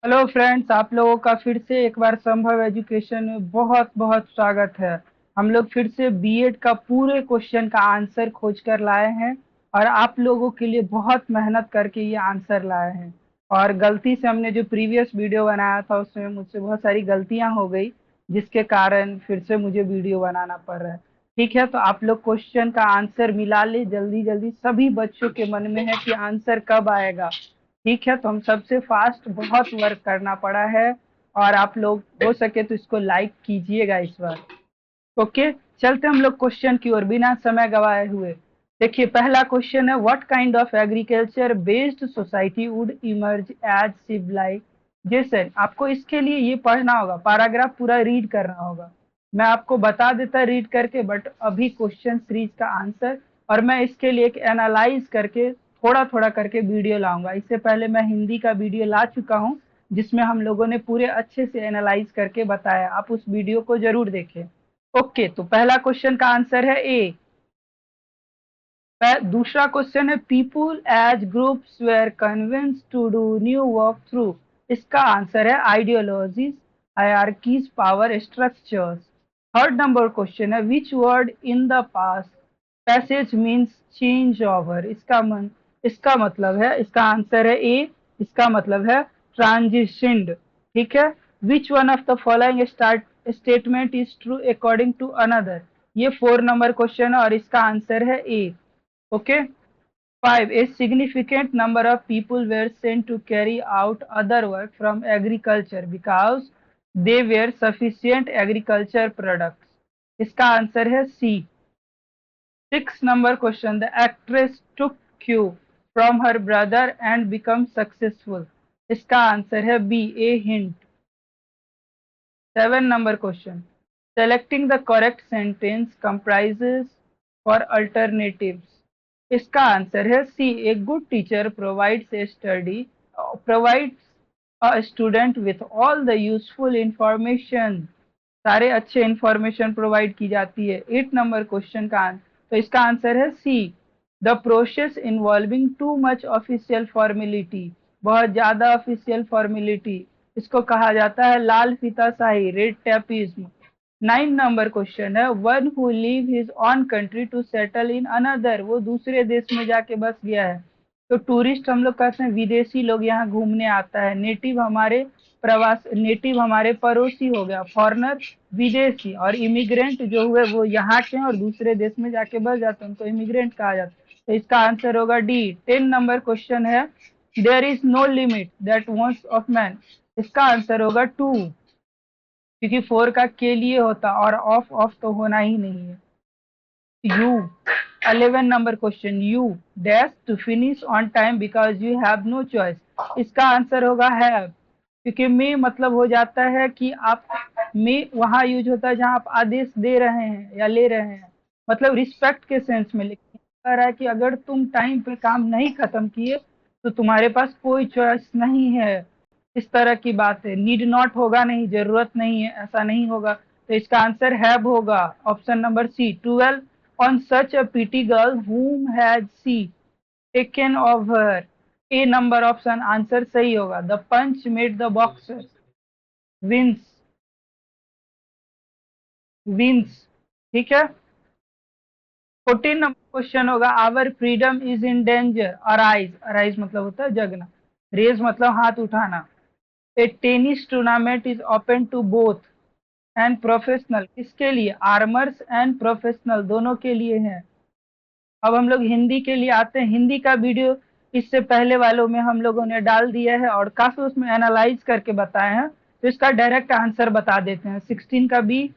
Hello friends, आप लोगों का फिर से एक बार संभव एजुकेशन में बहुत बहुत स्वागत है। हम लोग फिर से बीएड का पूरे क्वेश्चन का आंसर खोज कर लाए हैं और आप लोगों के लिए बहुत मेहनत करके ये आंसर लाए हैं। और गलती से हमने जो प्रीवियस वीडियो बनाया था उसमें मुझसे बहुत सारी गलतियां हो गई, जिसके कारण फिर से मुझे वीडियो बनाना पड़ रहा है। ठीक है, तो आप लोग क्वेश्चन का आंसर मिला ले जल्दी जल्दी। सभी बच्चों के मन में है कि आंसर कब आएगा। ठीक है, तो हम सबसे फास्ट बहुत वर्क करना पड़ा है और आप लोग हो सके तो इसको लाइक कीजिएगा इस बार। ओके, चलते हम लोग क्वेश्चन की ओर बिना समय गवाए हुए। देखिए, पहला क्वेश्चन है, what kind of agriculture based society would emerge as civilisation. आपको इसके लिए ये पढ़ना होगा, पैराग्राफ पूरा रीड करना होगा। मैं आपको बता देता रीड करके, बट अभी क्वेश्चन सीरीज का आंसर, और मैं इसके लिए एक एनालाइज करके थोड़ा थोड़ा करके वीडियो लाऊंगा। इससे पहले मैं हिंदी का वीडियो ला चुका हूँ जिसमें हम लोगों ने पूरे अच्छे से एनालाइज करके बताया। आप उस वीडियो को जरूर देखें। ओके, तो पहला क्वेश्चन का आंसर है ए। दूसरा क्वेश्चन है, people age groups were convinced to do new work through. इसका आंसर है ideologies, hierarchies, power structures. Third number question है, which word in the past passage means change over. इसका मतलब है, इसका आंसर है ए। इसका मतलब है ट्रांजिशनड। ठीक है, which one of the following statement is true according to another. ये 4 नंबर क्वेश्चन है और इसका आंसर है A. Okay, 5, a significant number of people were sent to carry out other work from agriculture because they were sufficient agriculture products। इसका answer है C. 6 number question, the actress took cue from her brother and become successful. इसका answer है B, a hint. 7 number question, selecting the correct sentence comprises four alternatives. इसका answer है C, a good teacher provides a student with all the useful information. सारे अच्छे information provide की जाती है। 8 number question का आंसर, तो इसका आंसर है C, the process involving too much official formality. बहुत ज्यादा ऑफिशियल फॉर्मेलिटी, इसको कहा जाता है लाल फीताशाही, रेड टैपिज्म। 9 नंबर क्वेश्चन है, one who leave his own country to settle in another. वो दूसरे देश में जाके बस गया है। तो टूरिस्ट हम लोग कहते हैं, विदेशी लोग यहाँ घूमने आता है। नेटिव हमारे पड़ोसी हो गया, फॉरनर विदेशी, और इमिग्रेंट जो हुए वो यहाँ के हैं और दूसरे देश में जाके बस जाते हैं, उनको इमिग्रेंट कहा जाता है। तो इसका आंसर होगा डी। 10 नंबर क्वेश्चन है, there is no limit that wants of man. इसका आंसर होगा टू, क्योंकि 4 का के लिए होता और ऑफ ऑफ तो होना ही नहीं है। You. 11 number question, you dash to finish on time because you have no choice. इसका आंसर होगा हैव, क्योंकि मे मतलब हो जाता है कि आप, मे वहां यूज होता है जहां आप आदेश दे रहे हैं या ले रहे हैं, मतलब रिस्पेक्ट के सेंस में। लेकिन कह रहा है कि अगर तुम टाइम पे काम नहीं खत्म किए तो तुम्हारे पास कोई चॉइस नहीं है। इस तरह की बात है। नीड नॉट होगा नहीं, जरूरत नहीं है, ऐसा नहीं होगा। तो इसका आंसर हैव होगा, option number C. 12, on such a pity girl whom has see taken of her। A number option answer सही होगा। The punch made the boxer wins, wins. ठीक है। 14 नंबर क्वेश्चन होगा, our freedom is in danger. Arise, arise मतलब होता है जगना, raise मतलब हाथ उठाना। A tennis tournament is open to both and professional. किसके लिए? आर्मर्स एंड प्रोफेशनल, दोनों के लिए है। अब हम लोग हिंदी के लिए आते हैं। हिंदी का वीडियो इससे पहले वालों में हम लोगों ने डाल दिया है और काफी उसमें एनालाइज करके बताए हैं। तो इसका डायरेक्ट आंसर बता देते हैं। 16 का बी,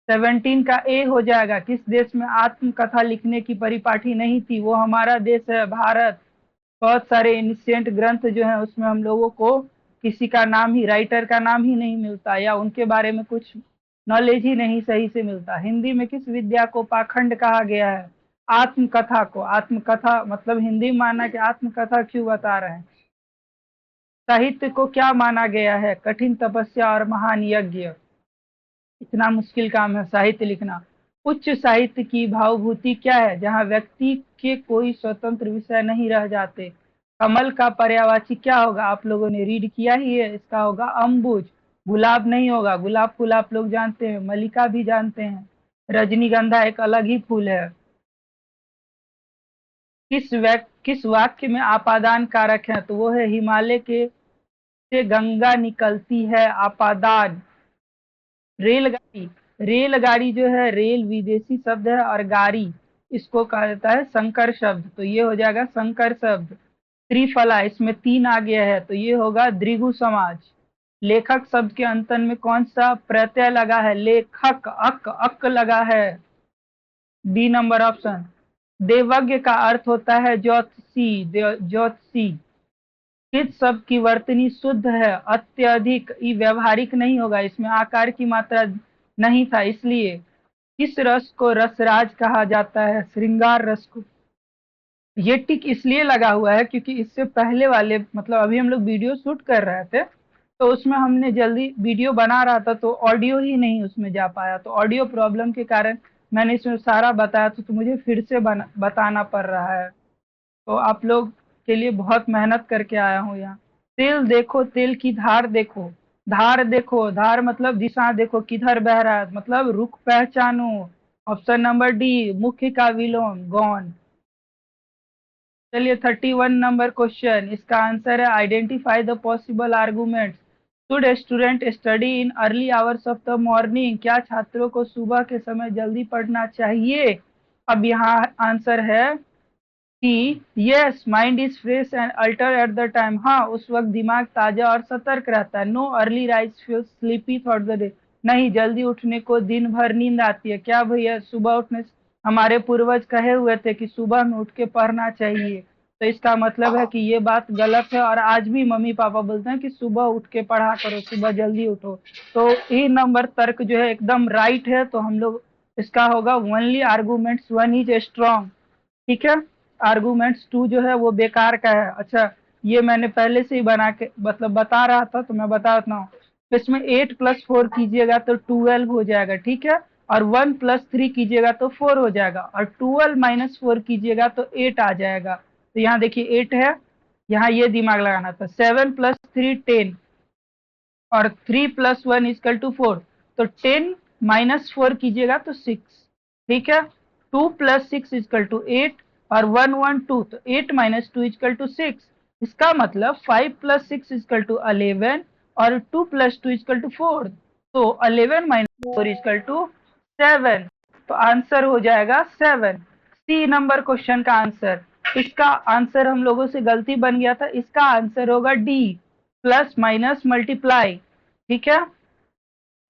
17 का ए हो जाएगा। किस देश में आत्मकथा लिखने की परिपाटी नहीं थी? वो हमारा देश है, भारत। बहुत सारे एनिशिएंट ग्रंथ जो हैं उसमें हम लोगों को किसी का नाम ही, राइटर का नाम ही नहीं मिलता, या उनके बारे में कुछ नॉलेज ही नहीं सही से मिलता। हिंदी में किस विद्या को पाखंड कहा गया है? आत्मकथा को। आत्मकथा मतलब हिंदी में माना कि आत्मकथा क्यों बता रहे हैं। साहित्य को क्या माना गया है? कठिन तपस्या और महान यज्ञ। इतना मुश्किल काम है साहित्य लिखना। उच्च साहित्य की भावभूति क्या है? जहाँ व्यक्ति के कोई स्वतंत्र विषय नहीं रह जाते। कमल का पर्यायवाची क्या होगा? आप लोगों ने रीड किया ही है, इसका होगा अम्बुज। गुलाब नहीं होगा, गुलाब फूल आप लोग जानते हैं, मल्लिका भी जानते हैं। रजनीगंधा एक अलग ही फूल है। किस वाक्य में आपादान कारक है? तो वो है हिमालय के से गंगा निकलती है, आपादान। रेलगाड़ी, रेलगाड़ी जो है, रेल विदेशी शब्द है और गाड़ी इसको कहा जाता है संकर शब्द, तो ये हो जाएगा संकर शब्द। त्रिफला, इसमें तीन आ गया है तो ये होगा द्विगु समाज। लेखक शब्द के अंतन में कौन सा प्रत्यय लगा है? लेखक, अक, अक लगा है। B number option. देवज्ञ का अर्थ होता है ज्योतिषी, ज्योतिषी। किस शब्द की वर्तनी शुद्ध है? अत्यधिक, ये व्यवहारिक नहीं होगा, इसमें आकार की मात्रा नहीं था इसलिए। किस रस को रसराज कहा जाता है? श्रृंगार रस को। ये टिक इसलिए लगा हुआ है क्योंकि इससे पहले वाले, मतलब अभी हम लोग वीडियो शूट कर रहे थे तो उसमें हमने जल्दी वीडियो बना रहा था तो ऑडियो ही नहीं उसमें जा पाया, तो ऑडियो प्रॉब्लम के कारण मैंने इसमें सारा बताया तो मुझे फिर से बताना पड़ रहा है। तो आप लोग के लिए बहुत मेहनत करके आया हूँ यहाँ। तिल देखो, तिल की धार देखो। धार देखो, धार मतलब दिशा देखो किधर बह रहा है, मतलब रुख पहचानो। ऑप्शन नंबर डी, मुख्य का विलोम, गौन। चलिए 31 नंबर क्वेश्चन, इसका आंसर है identify the possible arguments. Should student study in early hours of the morning? क्या छात्रों को सुबह के समय जल्दी पढ़ना चाहिए? अब यहाँ आंसर है कि yes, mind is fresh and alter at the time. हाँ, उस वक्त दिमाग ताजा और सतर्क रहता है। Know early rise feel sleepy through the day. नहीं, जल्दी उठने को दिन भर नींद आती है। क्या भैया, सुबह उठने से हमारे पूर्वज कहे हुए थे कि सुबह में उठ के पढ़ना चाहिए, तो इसका मतलब है कि ये बात गलत है और आज भी मम्मी पापा बोलते हैं कि सुबह उठ के पढ़ा करो, सुबह जल्दी उठो। तो ई नंबर तर्क जो है एकदम राइट है, तो हम लोग इसका होगा only arguments one is strong. ठीक है, आर्गूमेंट्स टू जो है वो बेकार का है। अच्छा, ये मैंने पहले से ही बना के मतलब बता रहा था तो मैं बता देता हूँ। इसमें 8+4 कीजिएगा तो 12 हो जाएगा, ठीक है। और 1+3 कीजिएगा तो 4 हो जाएगा और 12-4 कीजिएगा तो 8 आ जाएगा। तो यहाँ देखिए 8 है, यहाँ ये दिमाग लगाना था। 7+3 10 और 3+1 = 4, तो 10-4 कीजिएगा तो 6, ठीक है। 2+6 = 8 और 1 1 2, तो 8-2 = 6। इसका मतलब 5+6 = 11 और 2+2 = 4, तो 11-4 = 7। तो आंसर हो जाएगा 7। सी नंबर क्वेश्चन का आंसर। इसका आंसर हम लोगों से गलती बन गया था, इसका आंसर होगा डी, प्लस माइनस मल्टीप्लाई, ठीक है।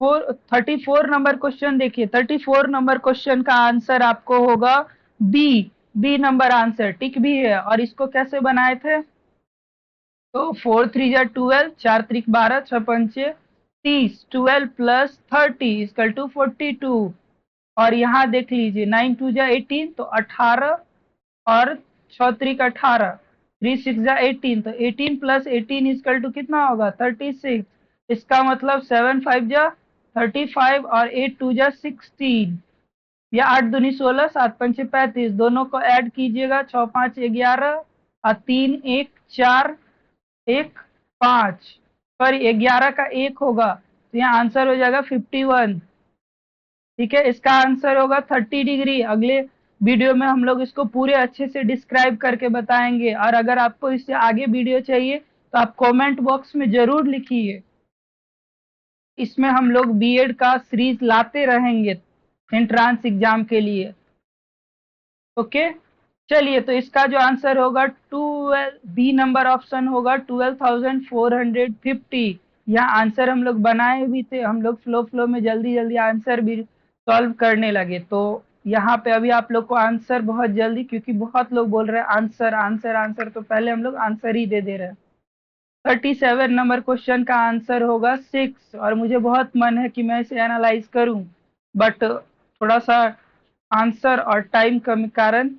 34 नंबर क्वेश्चन देखिए, 34 नंबर क्वेश्चन का आंसर आपको होगा B. B number answer tick भी है। और इसको कैसे बनाए थे? तो 4 3 = 12, 4 3 = 12, 6 5 30, 12+30 = 42। और यहाँ देख लीजिए 9 2 = 18, तो 18 और 6 3 = 18, 3 6 = 18, तो 18+18 कितना होगा? 36। इसका मतलब 7 5 = 35 और 8 2 = 16, या 8 दूनी 16, 7 5 = 35, दोनों को ऐड कीजिएगा, 6 5 11 और 3 1 4 1 5, सॉरी 11 का 1 होगा, तो यहाँ आंसर हो जाएगा 51, ठीक है। इसका आंसर होगा 30 डिग्री। अगले वीडियो में हम लोग इसको पूरे अच्छे से डिस्क्राइब करके बताएंगे, और अगर आपको इससे आगे वीडियो चाहिए तो आप कमेंट बॉक्स में जरूर लिखिए। इसमें हम लोग बीएड का सीरीज लाते रहेंगे एंट्रांस एग्जाम के लिए, ओके। चलिए, तो इसका जो आंसर होगा 12, बी नंबर ऑप्शन होगा 12,450। यहाँ आंसर हम लोग बनाए भी थे, हम लोग फ्लो फ्लो में जल्दी जल्दी आंसर भी सॉल्व करने लगे, तो यहाँ पे अभी आप लोग को आंसर बहुत जल्दी, क्योंकि बहुत लोग बोल रहे हैं आंसर आंसर आंसर, तो पहले हम लोग आंसर ही दे दे रहे हैं। 37 नंबर क्वेश्चन का आंसर होगा 6, और मुझे बहुत मन है कि मैं इसे एनालाइज करूं, बट थोड़ा सा आंसर और टाइम कम कारण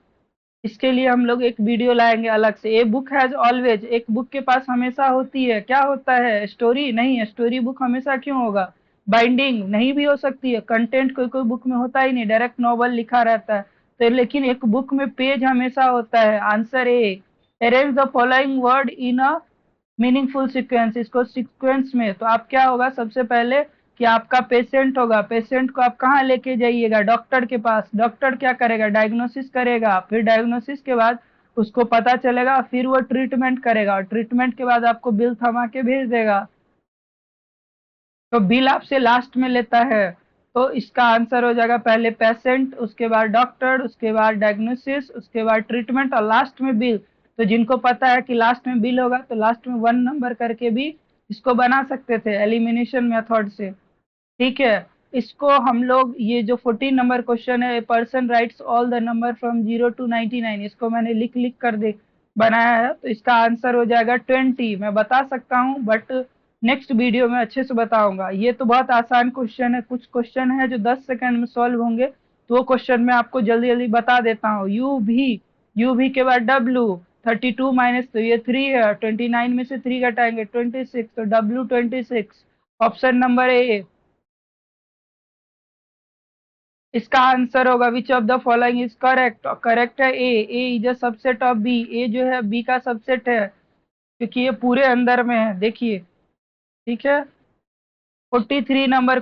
इसके लिए हम लोग एक वीडियो लाएंगे अलग से। ए बुक हैज ऑलवेज, एक बुक के पास हमेशा होती है, क्या होता है? स्टोरी। नहीं, स्टोरी बुक हमेशा क्यों होगा? बाइंडिंग नहीं भी हो सकती है, कंटेंट कोई कोई बुक में होता ही नहीं, डायरेक्ट नॉवल लिखा रहता है, तो लेकिन एक बुक में पेज हमेशा होता है। Answer A. Arrange the following word in a meaningful sequence, इसको सीक्वेंस में। तो आप क्या होगा, सबसे पहले कि आपका पेशेंट होगा, पेशेंट को आप कहाँ लेके जाइएगा, डॉक्टर के पास। डॉक्टर क्या करेगा, डायग्नोसिस करेगा, फिर डायग्नोसिस के बाद उसको पता चलेगा, फिर वो ट्रीटमेंट करेगा, और ट्रीटमेंट के बाद आपको बिल थमा के भेज देगा। तो बिल आपसे लास्ट में लेता है। तो इसका आंसर हो जाएगा पहले पेशेंट, उसके बाद डॉक्टर, उसके बाद डायग्नोसिस, उसके बाद ट्रीटमेंट और लास्ट में बिल। तो जिनको पता है कि लास्ट में बिल होगा तो लास्ट में 1 नंबर करके भी इसको बना सकते थे एलिमिनेशन मेथड से। ठीक है। इसको हम लोग, ये जो 14 नंबर क्वेश्चन है, person rights all the number from 0 to 99, इसको मैंने लिख लिख कर दे बनाया है। तो इसका आंसर हो जाएगा 20। मैं बता सकता हूँ बट नेक्स्ट वीडियो में अच्छे से बताऊंगा। ये तो बहुत आसान क्वेश्चन है, कुछ क्वेश्चन है जो 10 सेकंड में सॉल्व होंगे, तो वो क्वेश्चन मैं आपको जल्दी जल्दी बता देता हूँ। यू भी के बाद डब्ल्यू, 32 माइनस, तो ये 3 है, 29 में से 3 घटाएंगे 26, तो डब्ल्यू 26। ऑप्शन नंबर ए इसका आंसर होगा। Which of the following is correct, correct है A is a subset of B, A जो है बी का सबसेट है, क्योंकि ये पूरे अंदर में है, देखिए। ठीक है। 43 नंबर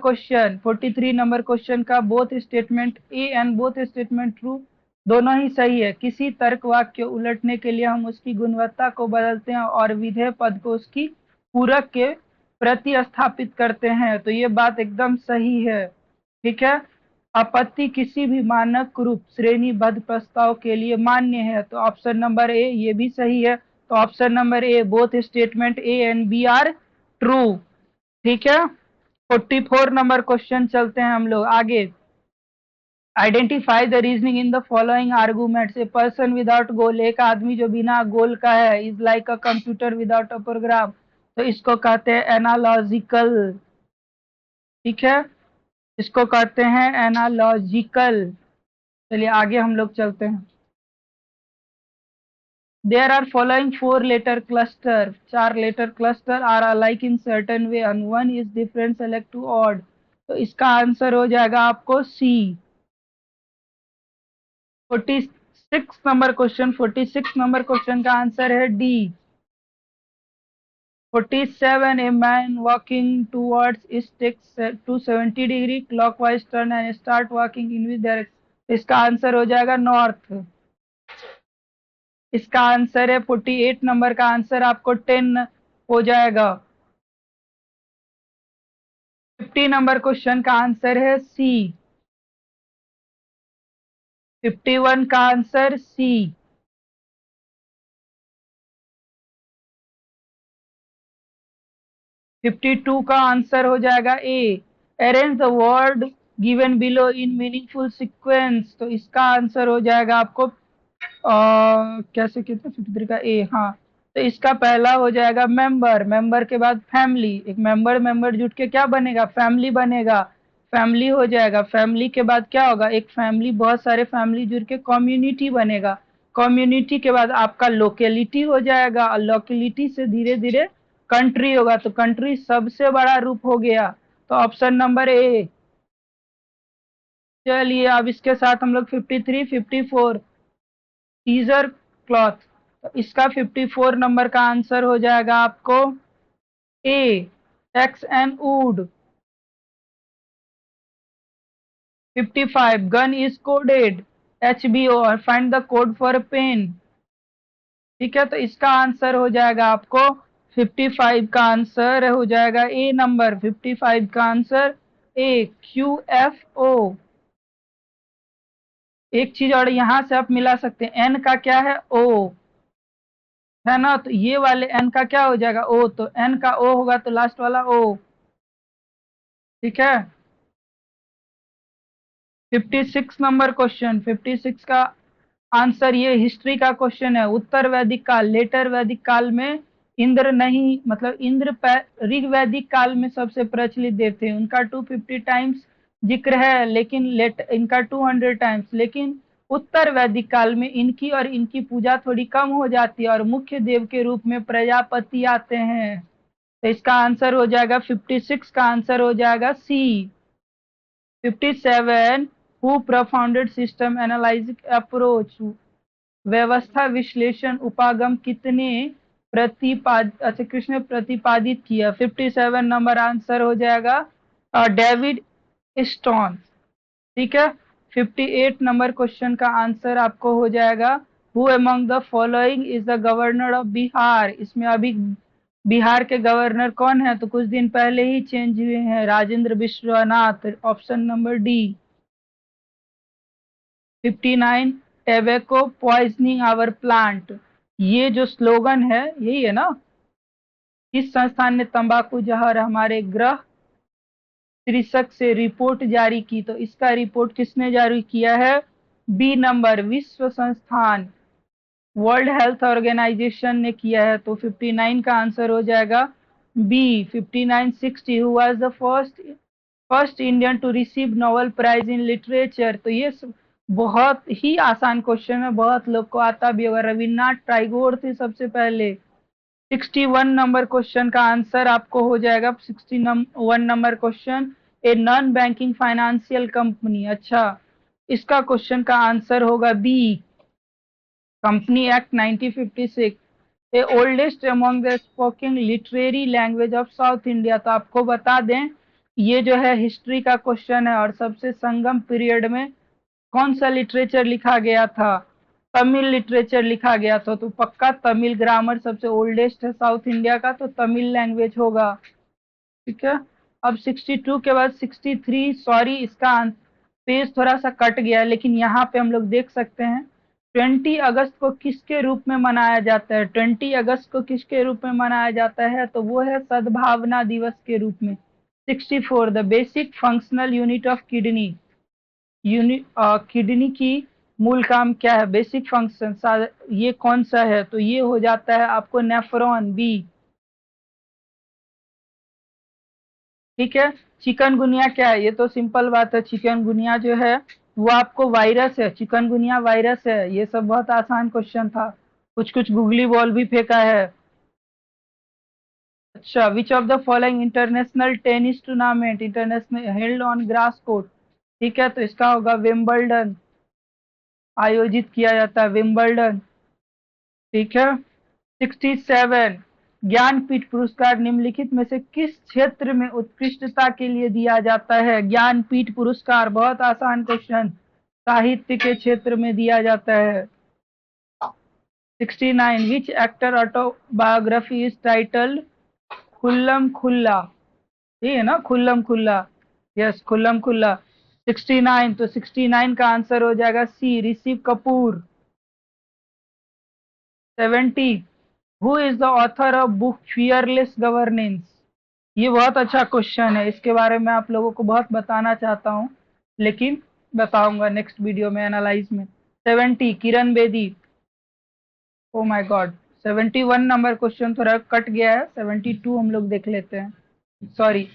क्वेश्चन का both statement A and both statement true, दोनों ही सही है। किसी तर्क वाक्य उलटने के लिए हम उसकी गुणवत्ता को बदलते हैं और विधेय पद को उसकी पूरक के प्रतिस्थापित करते हैं, तो ये बात एकदम सही है। ठीक है। आपत्ति किसी भी मानक रूप श्रेणीबद्ध प्रस्ताव के लिए मान्य है, तो ऑप्शन नंबर ए ये भी सही है। तो option number A, both statement A and B are true. ठीक है। 44 नंबर क्वेश्चन चलते हैं हम लोग आगे। Identify the reasoning in the following arguments. A person without goal, एक आदमी जो बिना गोल का है, is like a computer without a program, तो इसको कहते हैं एनालॉजिकल। ठीक है। इसको कहते हैं एनालॉजिकल। चलिए आगे हम लोग चलते हैं। There are following 4 letter cluster, 4 letter cluster are alike in certain way and one is different, select to odd, तो इसका आंसर हो जाएगा आपको सी। 46 नंबर क्वेश्चन का आंसर है D. 47, a man walking towards east takes 270 degree clockwise turn and start walking in which direction, इसका answer हो जाएगा नॉर्थ। इसका आंसर है 48 नंबर का आंसर आपको 10 हो जाएगा। 50 नंबर क्वेश्चन का आंसर है सी। 51 का आंसर सी। 52 का आंसर हो जाएगा A. Arrange the word given below in meaningful sequence, तो इसका आंसर हो जाएगा आपको कैसे कितना 53 का ए, हाँ। तो इसका पहला हो जाएगा मेंबर, मेंबर के बाद फैमिली, एक मेंबर मेंबर जुट के क्या बनेगा, फैमिली बनेगा। फैमिली हो जाएगा, फैमिली के बाद क्या होगा, एक फैमिली, बहुत सारे फैमिली जुड़ के कम्युनिटी बनेगा। कम्युनिटी के बाद आपका लोकेलिटी हो जाएगा, और लोकेलिटी से धीरे धीरे कंट्री होगा, तो कंट्री सबसे बड़ा रूप हो गया। तो ऑप्शन नंबर ए। चलिए अब इसके साथ हम लोग 53 54, सीजर क्लॉथ, तो इसका 54 नंबर का आंसर हो जाएगा आपको A, X and wood. 55, gun is coded, HBO, और find the code for pen. ठीक है। तो इसका आंसर हो जाएगा आपको 55 का आंसर हो जाएगा ए नंबर, 55 का आंसर ए, QFO। एक चीज और यहाँ से आप मिला सकते हैं, एन का क्या है, ओ है ना, तो ये वाले एन का क्या हो जाएगा, ओ, तो एन का ओ होगा तो लास्ट वाला ओ। ठीक है। 56 नंबर क्वेश्चन, 56 का आंसर, ये हिस्ट्री का क्वेश्चन है। उत्तर वैदिक काल, लेटर वैदिक काल में इंद्र नहीं, मतलब इंद्र ऋग वैदिक काल में सबसे प्रचलित देव थे, उनका 250 टाइम्स जिक्र है, लेकिन लेट इनका 200 टाइम्स, लेकिन उत्तर वैदिक काल में इनकी और इनकी पूजा थोड़ी कम हो जाती है और मुख्य देव के रूप में प्रजापति आते हैं। तो इसका आंसर हो जाएगा 56 का आंसर हो जाएगा सी। 57, who propounded system analysis approach, व्यवस्था विश्लेषण उपागम कितने अच्छा किसने प्रतिपादित किया? 57 नंबर आंसर हो जाएगा डेविड स्टोन। ठीक है। 58 नंबर क्वेश्चन का आंसर आपको हो जाएगा who among the following is the governor of Bihar. इसमें अभी बिहार के गवर्नर कौन है? तो कुछ दिन पहले ही चेंज हुए हैं, Rajendra Vishwanath. Option number D. 59 tobacco poisoning our plant. ये जो स्लोगन है यही है ना? किस संस्थान ने तंबाकू जहर हमारे ग्रह शीर्षक से रिपोर्ट जारी की? तो इसका रिपोर्ट किसने जारी किया है? बी नंबर, विश्व संस्थान, वर्ल्ड हेल्थ ऑर्गेनाइजेशन ने किया है। तो 59 का आंसर हो जाएगा B. 5960 who was the first first Indian to receive Nobel prize in literature. तो ये बहुत ही आसान क्वेश्चन है, बहुत लोग को आता भी होगा। रविन्द्रनाथ टैगोर थे सबसे पहले। 61 नंबर क्वेश्चन का आंसर आपको हो जाएगा। 61 number question, a non banking financial company. अच्छा, इसका क्वेश्चन का आंसर होगा B, company act 1956, a oldest among the spoken literary language of south India. तो आपको बता दें ये जो है हिस्ट्री का क्वेश्चन है, और सबसे संगम पीरियड में कौन सा लिटरेचर लिखा गया था? तमिल लिटरेचर लिखा गया था। तो पक्का तमिल ग्रामर सबसे ओल्डेस्ट है साउथ इंडिया का, तो तमिल लैंग्वेज होगा। ठीक है। अब 62 के बाद 63, सॉरी इसका पेज थोड़ा सा कट गया, लेकिन यहाँ पे हम लोग देख सकते हैं 20 अगस्त को किसके रूप में मनाया जाता है? 20 अगस्त को किसके रूप में मनाया जाता है? तो वो है सद्भावना दिवस के रूप में। 64 the basic functional unit of kidney. Kidney की मूल काम क्या है? बेसिक फंक्शन ये कौन सा है? तो ये हो जाता है आपको नेफ्रॉन, बी। ठीक है। चिकनगुनिया क्या है? ये तो सिंपल बात है, चिकनगुनिया जो है वो आपको वायरस है, चिकनगुनिया वायरस है। ये सब बहुत आसान क्वेश्चन था, कुछ कुछ गूगली बॉल भी फेंका है। अच्छा, विच of the following international tennis tournament international held on grass court. ठीक है, तो इसका होगा विंबलडन, आयोजित किया जाता है विंबलडन। ठीक है। 67 ज्ञानपीठ पुरस्कार निम्नलिखित में से किस क्षेत्र में उत्कृष्टता के लिए दिया जाता है? ज्ञानपीठ पुरस्कार बहुत आसान क्वेश्चन, साहित्य के क्षेत्र में दिया जाता है। 69 which actor autobiography is titled Khullam Khulla. ये है ना खुल्लम खुल्ला? यस, खुल्लम खुल्ला। 69, तो 69 का आंसर हो जाएगा C, Rishi Kapoor. 70 who is the author of book fearless governance. ये बहुत अच्छा क्वेश्चन है, इसके बारे में आप लोगों को बहुत बताना चाहता हूँ, लेकिन बताऊंगा नेक्स्ट वीडियो में एनालाइज में। 70 Kiran Bedi. Oh my god, 71 number question थोड़ा कट गया है, 72 हम लोग देख लेते हैं। सॉरी।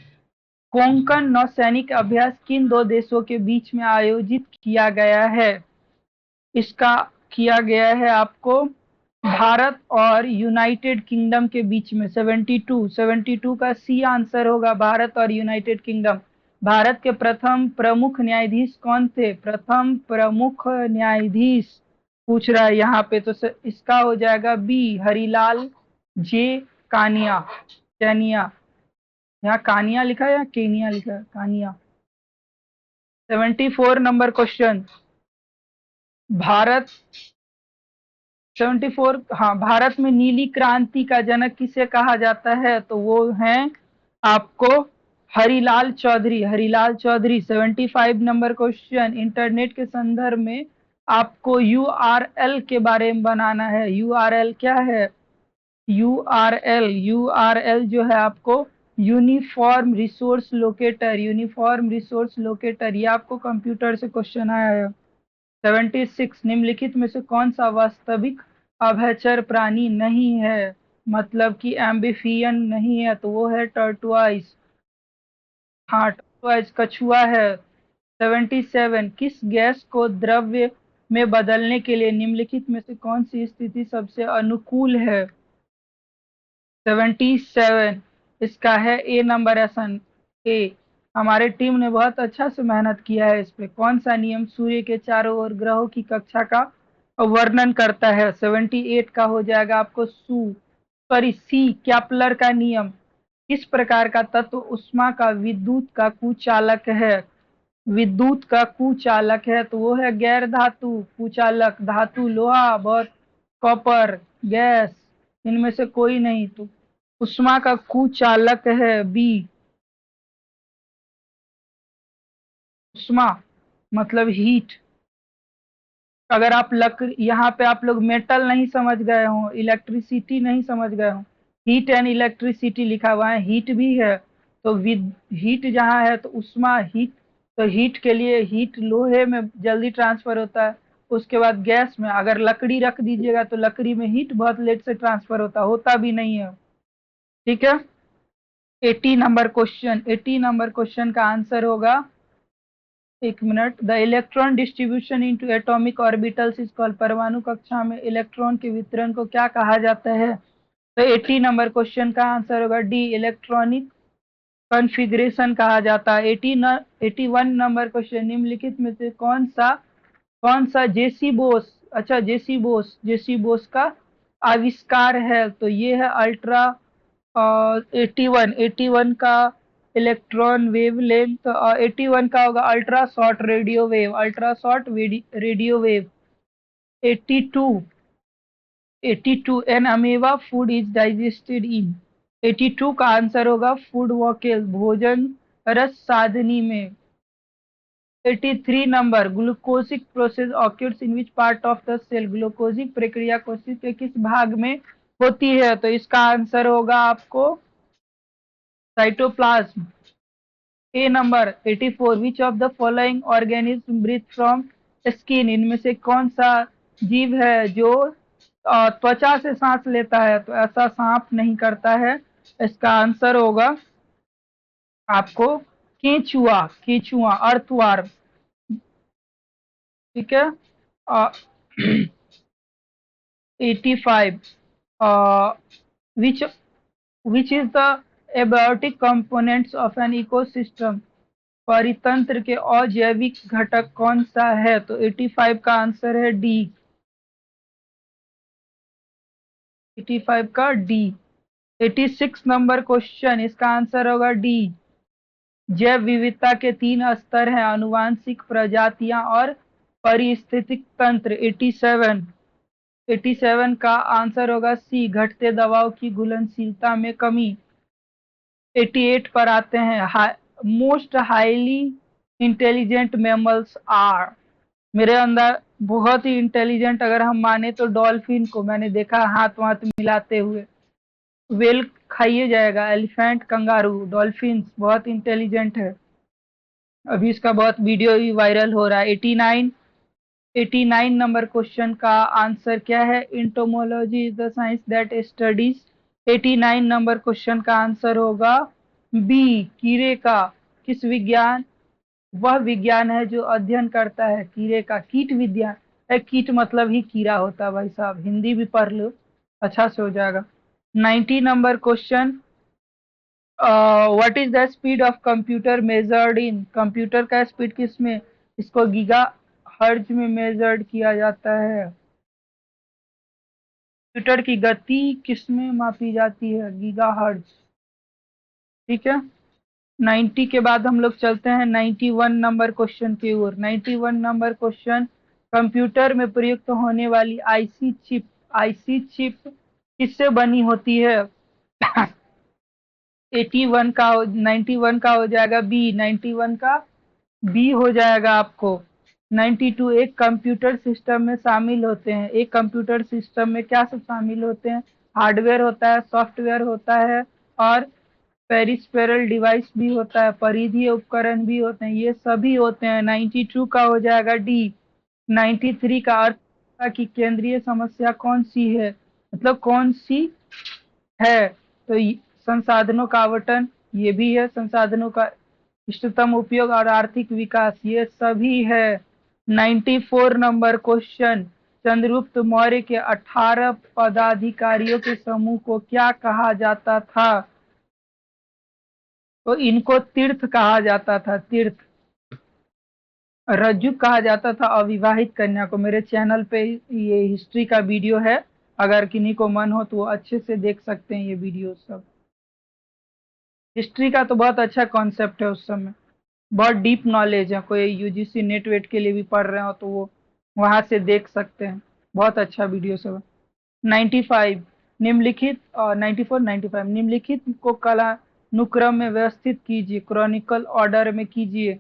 कोंकण नौसैनिक अभ्यास किन दो देशों के बीच में आयोजित किया गया है? इसका किया गया है आपको भारत और यूनाइटेड किंगडम के बीच में। 72 का सी आंसर होगा, भारत और यूनाइटेड किंगडम। भारत के प्रथम प्रमुख न्यायाधीश कौन थे? प्रथम प्रमुख न्यायाधीश पूछ रहा है यहाँ पे, तो इसका हो जाएगा बी, हरिलाल जे कानिया, कैनिया। यहाँ कानिया लिखा है या केनिया लिखा है? कानिया। 74 नंबर क्वेश्चन, भारत 74, हाँ, भारत में नीली क्रांति का जनक किसे कहा जाता है? तो वो हैं आपको Harilal Chaudhary, Harilal Chaudhary. 75 number question, internet के संदर्भ में आपको यूआरएल के बारे में बनाना है। यूआरएल क्या है? यूआरएल जो है आपको uniform resource locator, uniform resource locator, ये आपको कंप्यूटर से क्वेश्चन आया है। 76 निम्नलिखित में से कौन सा वास्तविक अभयचर प्राणी नहीं है, मतलब कि एम्बिफियन नहीं है? तो वो है टर्टुआइज। हाँ, टर्टुआइज कछुआ है। 77 किस गैस को द्रव्य में बदलने के लिए निम्नलिखित में से कौन सी स्थिति सबसे अनुकूल है? 77 इसका है ए नंबर, एसन ए। हमारे टीम ने बहुत अच्छा से मेहनत किया है इस पे। कौन सा नियम सूर्य के चारों ओर ग्रहों की कक्षा का वर्णन करता है। 78 का हो जाएगा आपको सी, कैपलर का नियम। किस प्रकार का तत्व उष्मा का विद्युत का कुचालक है? विद्युत का कुचालक है तो वो है गैर धातु कुचालक। धातु लोहा, बहुत कॉपर, गैस, इनमें से कोई नहीं। तो उष्मा का कुचालक है बी। उष्मा मतलब हीट। अगर आप लकड़ी, यहाँ पे आप लोग मेटल नहीं समझ गए हो, इलेक्ट्रिसिटी नहीं समझ गए हो, हीट एंड इलेक्ट्रिसिटी लिखा हुआ है, हीट भी है। तो विद हीट जहाँ है तो उष्मा हीट। तो हीट के लिए हीट लोहे में जल्दी ट्रांसफर होता है। उसके बाद गैस में अगर लकड़ी रख दीजिएगा तो लकड़ी में हीट बहुत लेट से ट्रांसफर होता भी नहीं है। ठीक है। 80 नंबर क्वेश्चन का आंसर होगा, एक minute, the electron distribution into atomic orbitals is called. परमाणु कक्षा में इलेक्ट्रॉन के वितरण को क्या कहा जाता है? तो 80 नंबर क्वेश्चन का आंसर होगा डी, इलेक्ट्रॉनिक कॉन्फ़िगरेशन कहा जाता है। 81 नंबर क्वेश्चन, निम्नलिखित में से कौन सा जेसी बोस, अच्छा जेसी बोस का आविष्कार है? तो ये है अल्ट्रा 81 का इलेक्ट्रॉन वेवलेंथ। 81 का होगा ultra short radio wave, ultra short radio wave. 82, 82 an amoeba food is digested in. 82 का आंसर होगा फूड वॉकेल, भोजन रस साधनी में। 83 number, glycolytic process occurs in which part of the cell. Glycolytic प्रक्रिया कोशिका के किस भाग में होती है? तो इसका आंसर होगा आपको cytoplasm. A number 84, which of the following organism breathe from skin. इनमें से कौन सा जीव है जो त्वचा से सांस लेता है? तो ऐसा सांप नहीं करता है। इसका आंसर होगा आपको केंचुआ, केंचुआ अर्थवार्म। ठीक है। 85, which which is the abiotic components of an ecosystem. परितंत्र के अजैविक घटक कौन सा है? तो 85 का आंसर है डी, 85 का डी। 86 नंबर क्वेश्चन, इसका आंसर होगा डी, जैव विविधता के 3 स्तर हैं, आनुवांशिक, प्रजातियां और पारिस्थितिक तंत्र। 87 का आंसर होगा सी, घटते दबाव की घुलनशीलता में कमी। 88 पर आते हैं, most highly intelligent mammals are. मेरे अंदर बहुत ही इंटेलिजेंट अगर हम माने तो डॉल्फिन को मैंने देखा हाथ वाथ मिलाते हुए। वेल खाइए जाएगा, एलिफेंट, कंगारू, डॉल्फिन बहुत इंटेलिजेंट है। अभी इसका बहुत वीडियो भी वायरल हो रहा है। 89 नंबर क्वेश्चन का आंसर क्या है? Entomology is the science that studies. 89 number question का आंसर होगा बी, कीड़े का। किस विज्ञान, वह विज्ञान है जो अध्ययन करता है कीड़े का, कीट विज्ञान है। कीट मतलब ही कीड़ा होता है भाई साहब, हिंदी भी पढ़ लो अच्छा से हो जाएगा। 90 number question, what is the speed of computer measured in. Computer का स्पीड किस में? इसको गीगा हर्ज में मेजर्ड किया जाता है। कंप्यूटर की गति किस में मापी जाती है? गीगा हर्ज। ठीक है। 90 के बाद हम लोग चलते हैं 91 नंबर क्वेश्चन की ओर। 91 नंबर क्वेश्चन, कंप्यूटर में प्रयुक्त होने वाली आईसी चिप किससे बनी होती है? 81 का 91 का हो जाएगा बी, 91 का बी हो जाएगा आपको। 92, एक कंप्यूटर सिस्टम में शामिल होते हैं। एक कंप्यूटर सिस्टम में क्या सब शामिल होते हैं? हार्डवेयर होता है, सॉफ्टवेयर होता है और पेरिफेरल डिवाइस भी होता है, परिधीय उपकरण भी होते हैं, ये सभी होते हैं। 92 का हो जाएगा डी। 93 का, अर्थव्यवस्था की केंद्रीय समस्या कौन सी है, मतलब कौन सी है? तो संसाधनों का आवंटन, ये भी है। संसाधनों का इष्टतम उपयोग और आर्थिक विकास, ये सभी है। 94 नंबर क्वेश्चन, चंद्रगुप्त मौर्य के 18 पदाधिकारियों के समूह को क्या कहा जाता था? तो इनको तीर्थ कहा जाता था, तीर्थ। रज्जु कहा जाता था अविवाहित कन्या को। मेरे चैनल पे ये हिस्ट्री का वीडियो है, अगर किन्हीं को मन हो तो वो अच्छे से देख सकते हैं ये वीडियो सब। हिस्ट्री का तो बहुत अच्छा कॉन्सेप्ट है, उस समय बहुत डीप नॉलेज है। कोई यूजीसी नेट वेट के लिए भी पढ़ रहे हो तो वो वहां से देख सकते हैं, बहुत अच्छा वीडियो सब है। 95 निम्नलिखित, 94 95 निम्नलिखित को कालानुक्रम में व्यवस्थित कीजिए, क्रॉनिकल ऑर्डर में कीजिए।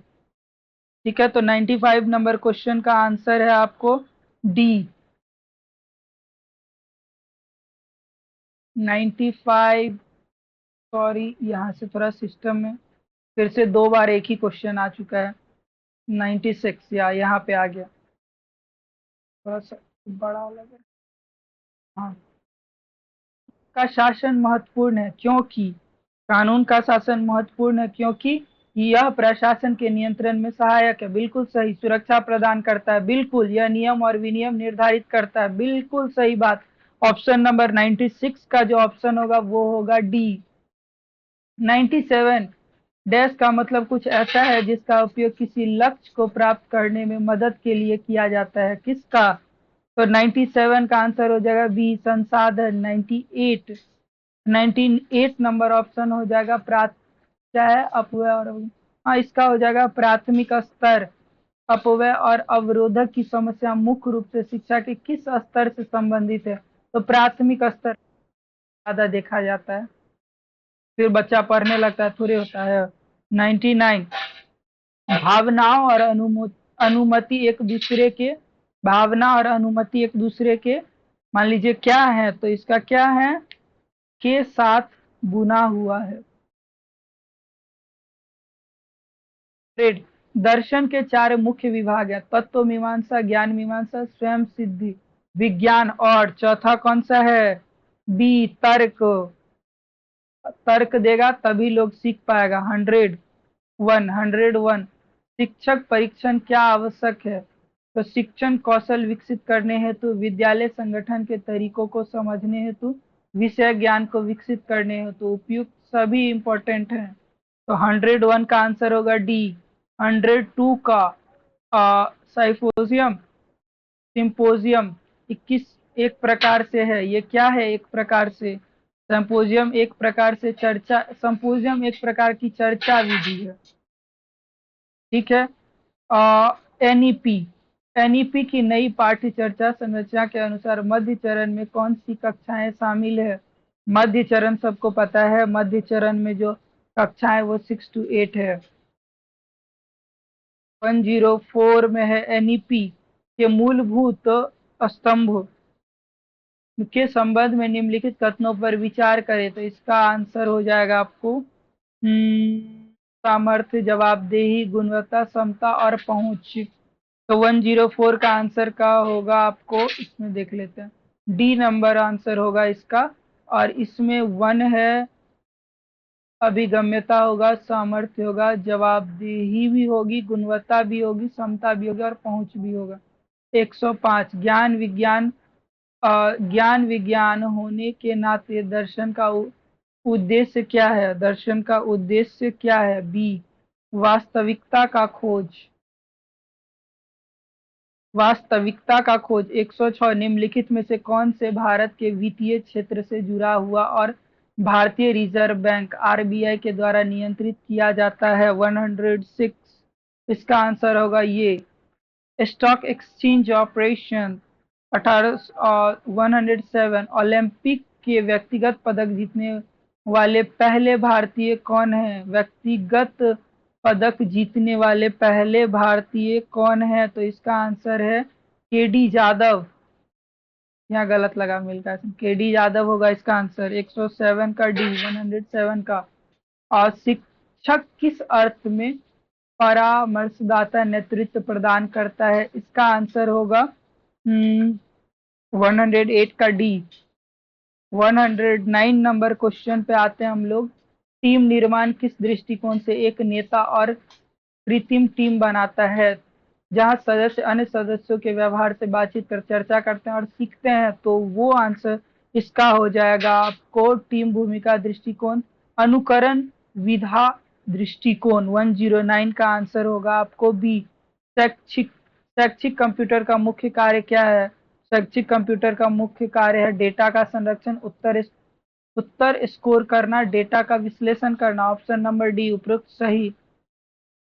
ठीक है, तो 95 नंबर क्वेश्चन का आंसर है आपको डी। 95, सॉरी यहाँ से थोड़ा सिस्टम में फिर से 2 बार एक ही क्वेश्चन आ चुका है। 96 यहाँ पे आ गया, थोड़ा सा बड़ा लग रहा है। हाँ, का शासन महत्वपूर्ण है क्योंकि, कानून का शासन महत्वपूर्ण है क्योंकि यह प्रशासन के नियंत्रण में सहायक है। बिल्कुल सही। सुरक्षा प्रदान करता है, बिल्कुल। यह नियम और विनियम निर्धारित करता है, बिल्कुल सही बात। ऑप्शन नंबर 96 का जो ऑप्शन होगा वो होगा डी। 97 डैश का मतलब कुछ ऐसा है जिसका उपयोग किसी लक्ष्य को प्राप्त करने में मदद के लिए किया जाता है। किसका? तो 97 का आंसर हो जाएगा बी, संसाधन। 98, 98 नंबर ऑप्शन हो जाएगा क्या है, अपव्यय और हाँ, इसका हो जाएगा प्राथमिक स्तर। अपव्यय और अवरोधक की समस्या मुख्य रूप से शिक्षा के किस स्तर से संबंधित है? तो प्राथमिक स्तर ज्यादा देखा जाता है, फिर बच्चा पढ़ने लगता है, थोड़ी होता है। 99 भावनाओं और अनुमति एक दूसरे के, भावना और अनुमति एक दूसरे के मान लीजिए क्या है, तो इसका क्या है, के साथ बुना हुआ है। ट्रेड। दर्शन के 4 मुख्य विभाग है, तत्व मीमांसा, ज्ञान मीमांसा, स्वयं सिद्धि, विज्ञान, और चौथा कौन सा है? बी, तर्क। तर्क देगा तभी लोग सीख पाएगा। 101 शिक्षक परीक्षण क्या आवश्यक है? तो शिक्षण कौशल विकसित करने हेतु, विद्यालय संगठन के तरीकों को समझने हेतु, विषय ज्ञान को विकसित करने हेतु, उपयुक्त सभी इंपॉर्टेंट हैं। तो 101 का आंसर होगा डी। 102 का साइफोजियम सिंपोजियम 21 एक प्रकार से है। ये क्या है? एक प्रकार से सिंपोजियम एक प्रकार से चर्चा, सिंपोजियम एक प्रकार की चर्चा विधि है। ठीक है। एनईपी, एनईपी की नई पाठ्य चर्चा संरचना के अनुसार मध्य चरण में कौन सी कक्षाएं शामिल है? मध्य चरण सबको पता है, मध्य चरण में जो कक्षाएं वो 6 to 8 है। 104 में है एनईपी के मूलभूत स्तंभ के संबंध में निम्नलिखित कथनों पर विचार करें। तो इसका आंसर हो जाएगा आपको सामर्थ्य, जवाबदेही, गुणवत्ता, समता और पहुंच। तो 104 का आंसर का होगा आपको, इसमें देख लेते हैं, डी नंबर आंसर होगा इसका। और इसमें 1 है, अभिगम्यता होगा, सामर्थ्य होगा, जवाबदेही भी होगी, गुणवत्ता भी होगी, समता भी होगी और पहुंच भी होगा। 105 ज्ञान विज्ञान होने के नाते दर्शन का उद्देश्य क्या है? दर्शन का उद्देश्य क्या है? बी, वास्तविकता का खोज, वास्तविकता का खोज। 106 निम्नलिखित में से कौन से भारत के वित्तीय क्षेत्र से जुड़ा हुआ और भारतीय रिजर्व बैंक आरबीआई के द्वारा नियंत्रित किया जाता है? 106 इसका आंसर होगा ये, स्टॉक एक्सचेंज ऑपरेशन। 107 ओलंपिक के व्यक्तिगत पदक जीतने वाले पहले भारतीय कौन है? व्यक्तिगत पदक जीतने वाले पहले भारतीय कौन है? तो इसका आंसर है के डी यादव। यहाँ गलत लगा, मिलता है, के डी यादव होगा इसका आंसर। 107 का डी, 107 का। और शिक्षक किस अर्थ में परामर्शदाता नेतृत्व प्रदान करता है? इसका आंसर होगा 108 का डी। 109 नंबर क्वेश्चन पे आते हैं हम लोग। टीम निर्माण किस दृष्टिकोण से एक नेता और कृत्रिम टीम बनाता है? जहां सदस्य अन्य सदस्यों के व्यवहार से बातचीत कर चर्चा करते हैं और सीखते हैं, तो वो आंसर इसका हो जाएगा आपको टीम भूमिका दृष्टिकोण, अनुकरण विधा दृष्टिकोण। 109 का आंसर होगा आपको बी, शैक्षिक शैक्षिक कंप्यूटर का मुख्य कार्य क्या है? शैक्षिक कंप्यूटर का मुख्य कार्य है डेटा का संरक्षण, उत्तर स्कोर करना, डेटा का विश्लेषण करना। ऑप्शन नंबर डी उपरोक्त सही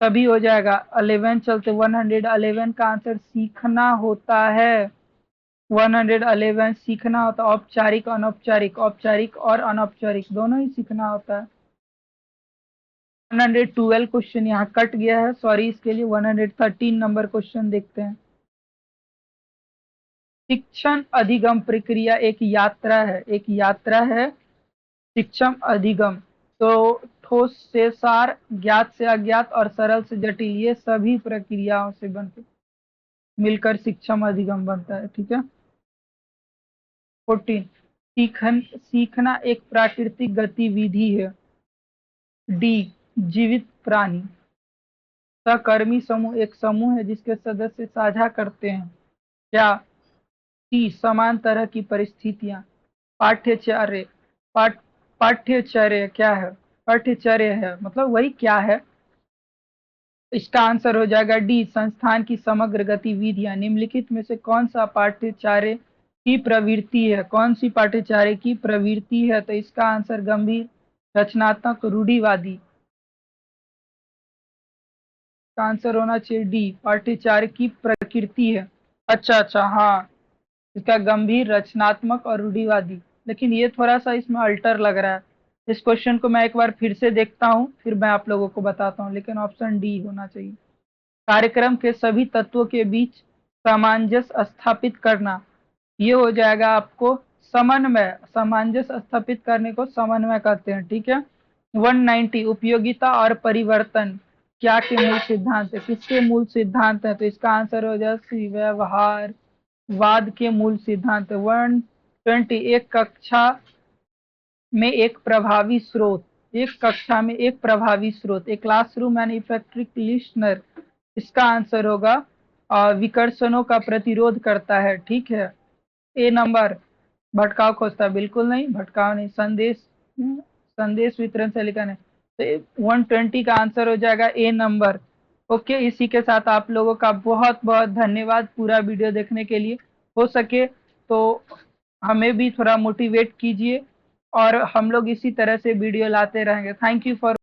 तभी हो जाएगा। 11 चलते 111 का आंसर सीखना होता है। 111 सीखना होता है। औपचारिक अनौपचारिक, औपचारिक और अनौपचारिक दोनों ही सीखना होता है। 112 क्वेश्चन यहाँ कट गया है, सॉरी इसके लिए। 113 नंबर क्वेश्चन देखते हैं। शिक्षण अधिगम प्रक्रिया एक यात्रा है, एक यात्रा है। शिक्षम अधिगम तो ठोस से सार, ज्ञात से अज्ञात और सरल से जटिल, ये सभी प्रक्रियाओं से बनकर मिलकर शिक्षम अधिगम बनता है। ठीक है। 14 सीखना एक प्राकृतिक गतिविधि है। डी जीवित प्राणी। सहकर्मी समूह एक समूह है जिसके सदस्य साझा करते हैं क्या? सी समान तरह की परिस्थितियां। पाठ्यचर्य पाठ पाठ्यचर्य क्या है? पाठ्यचर्य है मतलब वही क्या है। इसका आंसर हो जाएगा डी संस्थान की समग्र गतिविधियां। निम्नलिखित में से कौन सा पाठ्यचर्य की प्रवृत्ति है? कौन सी पाठ्यचर्य की प्रवृत्ति है? तो इसका आंसर गंभीर, रचनात्मक, रूढ़िवादी। का आंसर होना चाहिए डी पाठ्यचर्य की प्रकृति है। अच्छा अच्छा, हाँ, इसका गंभीर, रचनात्मक और रूढ़िवादी। लेकिन ये थोड़ा सा इसमें अल्टर लग रहा है। इस क्वेश्चन को मैं एक बार फिर से देखता हूँ, फिर मैं आप लोगों को बताता हूँ, लेकिन ऑप्शन डी होना चाहिए। कार्यक्रम के सभी तत्वों के बीच सामंजस्य स्थापित करना, ये हो जाएगा आपको समन्वय। सामंजस्य स्थापित करने को समन्वय कहते हैं। ठीक है। 190 उपयोगिता और परिवर्तन क्या के मूल सिद्धांत है? किसके मूल सिद्धांत है? तो इसका आंसर हो जाए व्यवहार वाद के मूल सिद्धांत। 120 एक कक्षा में एक प्रभावी स्रोत, एक कक्षा में एक प्रभावी स्रोत, एक क्लासरूम एंड इफेक्टिव लिस्टनर। इसका आंसर होगा विकर्षणों का प्रतिरोध करता है। ठीक है। ए नंबर भटकाव खोजता है, बिल्कुल नहीं, भटकाव नहीं। संदेश वितरण से लिखा नहीं। तो 120 का आंसर हो जाएगा ए नंबर। ओके, इसी के साथ आप लोगों का बहुत बहुत धन्यवाद पूरा वीडियो देखने के लिए। हो सके तो हमें भी थोड़ा मोटिवेट कीजिए और हम लोग इसी तरह से वीडियो लाते रहेंगे। Thank you for